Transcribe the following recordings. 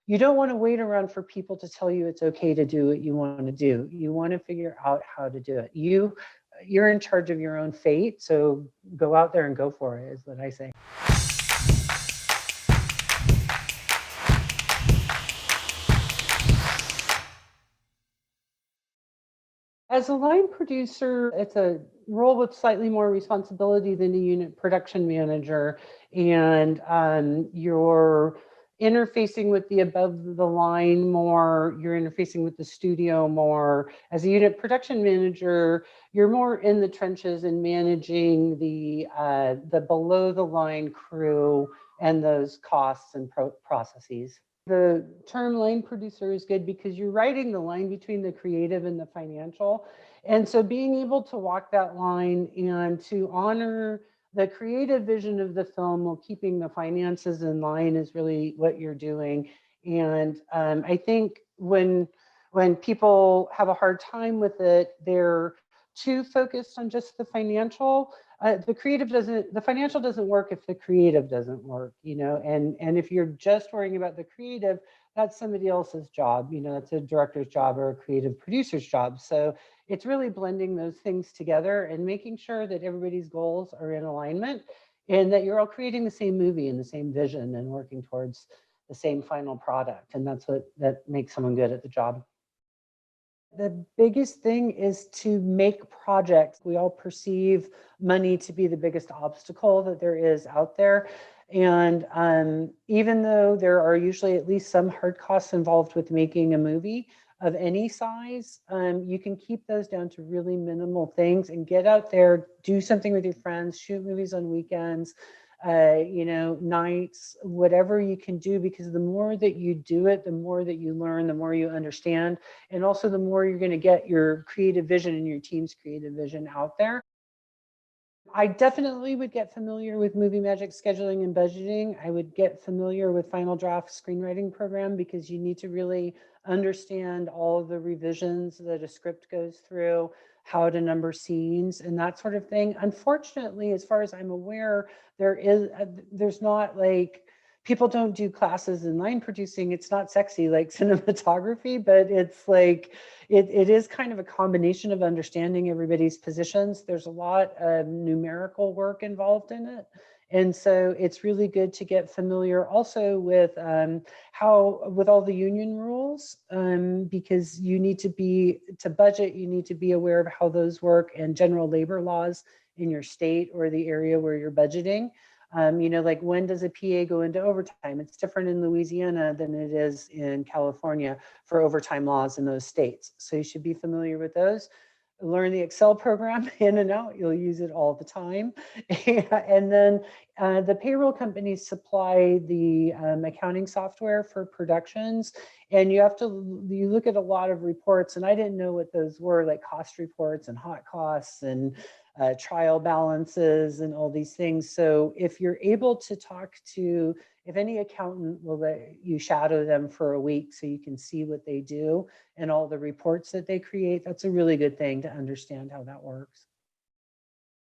you don't want to wait around for people to tell you it's okay to do what you want to do. You want to figure out how to do it. You're in charge of your own fate, so go out there and go for it, is what I say. As a line producer, it's a role with slightly more responsibility than a unit production manager. And you're interfacing with the above the line more, you're interfacing with the studio more. As a unit production manager, you're more in the trenches and managing the below the line crew and those costs and processes. The term line producer is good because you're writing the line between the creative and the financial. And so being able to walk that line and to honor the creative vision of the film while keeping the finances in line is really what you're doing. And I think when people have a hard time with it, they're too focused on just the financial. The financial doesn't work if the creative doesn't work, and if you're just worrying about the creative, that's somebody else's job, that's a director's job or a creative producer's job. So it's really blending those things together and making sure that everybody's goals are in alignment and that you're all creating the same movie and the same vision and working towards the same final product. And that's what makes someone good at the job. The biggest thing is to make projects. We all perceive money to be the biggest obstacle that there is out there. And even though there are usually at least some hard costs involved with making a movie of any size, you can keep those down to really minimal things and get out there, do something with your friends, shoot movies on weekends, nights, whatever you can do, because the more that you do it, the more that you learn, the more you understand, and also the more you're going to get your creative vision and your team's creative vision out there. I definitely would get familiar with movie magic scheduling and budgeting. I would get familiar with final draft screenwriting program because you need to really understand all of the revisions that a script goes through, how to number scenes and that sort of thing. Unfortunately, as far as I'm aware, there's not like, people don't do classes in line producing. It's not sexy like cinematography, but it's like, it is kind of a combination of understanding everybody's positions. There's a lot of numerical work involved in it. And so it's really good to get familiar also with with all the union rules, because you need to budget, you need to be aware of how those work and general labor laws in your state or the area where you're budgeting. Like when does a PA go into overtime? It's different in Louisiana than it is in California for overtime laws in those states. So you should be familiar with those. Learn the Excel program in and out. You'll use it all the time. And then the payroll companies supply the accounting software for productions. And you look at a lot of reports, and I didn't know what those were, like cost reports and hot costs and trial balances and all these things. So if you're able to if any accountant will let you shadow them for a week so you can see what they do and all the reports that they create, that's a really good thing to understand how that works.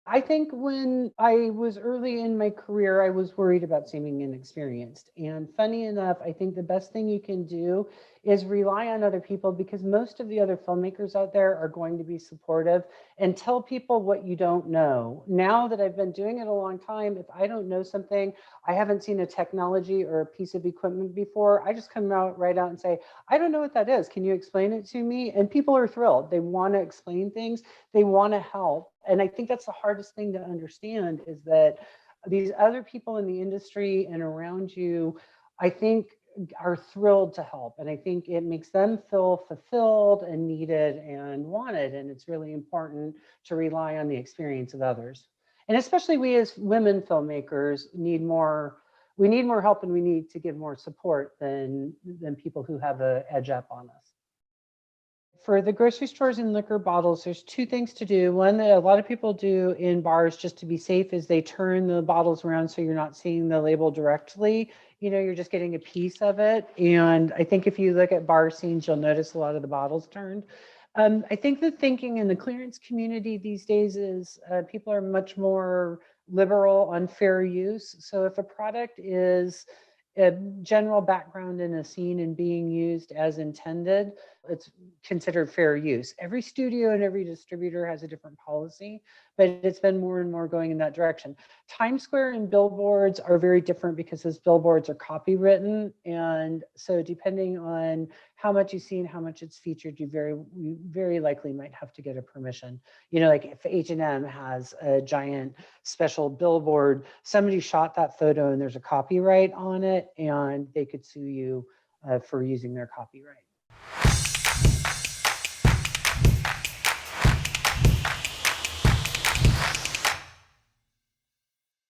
I think when I was early in my career, I was worried about seeming inexperienced. And funny enough, I think the best thing you can do is rely on other people, because most of the other filmmakers out there are going to be supportive, and tell people what you don't know. Now that I've been doing it a long time, if I don't know something, I haven't seen a technology or a piece of equipment before, I just come right out and say, I don't know what that is. Can you explain it to me? And people are thrilled. They want to explain things. They want to help. And I think that's the hardest thing to understand, is that these other people in the industry and around you, I think, are thrilled to help. And I think it makes them feel fulfilled and needed and wanted. And it's really important to rely on the experience of others. And especially we as women filmmakers need more help, and we need to give more support than people who have an edge up on us. For the grocery stores and liquor bottles, there's two things to do. One that a lot of people do in bars just to be safe is they turn the bottles around so you're not seeing the label directly. You're just getting a piece of it. And I think if you look at bar scenes, you'll notice a lot of the bottles turned. I think the thinking in the clearance community these days is people are much more liberal on fair use. So if a product is a general background in a scene and being used as intended, it's considered fair use. Every studio and every distributor has a different policy, but it's been more and more going in that direction. Times Square and billboards are very different because those billboards are copywritten. And so depending on how much you see and how much it's featured, you very likely might have to get a permission. You know, like if H&M has a giant special billboard, somebody shot that photo and there's a copyright on it, and they could sue you for using their copyright.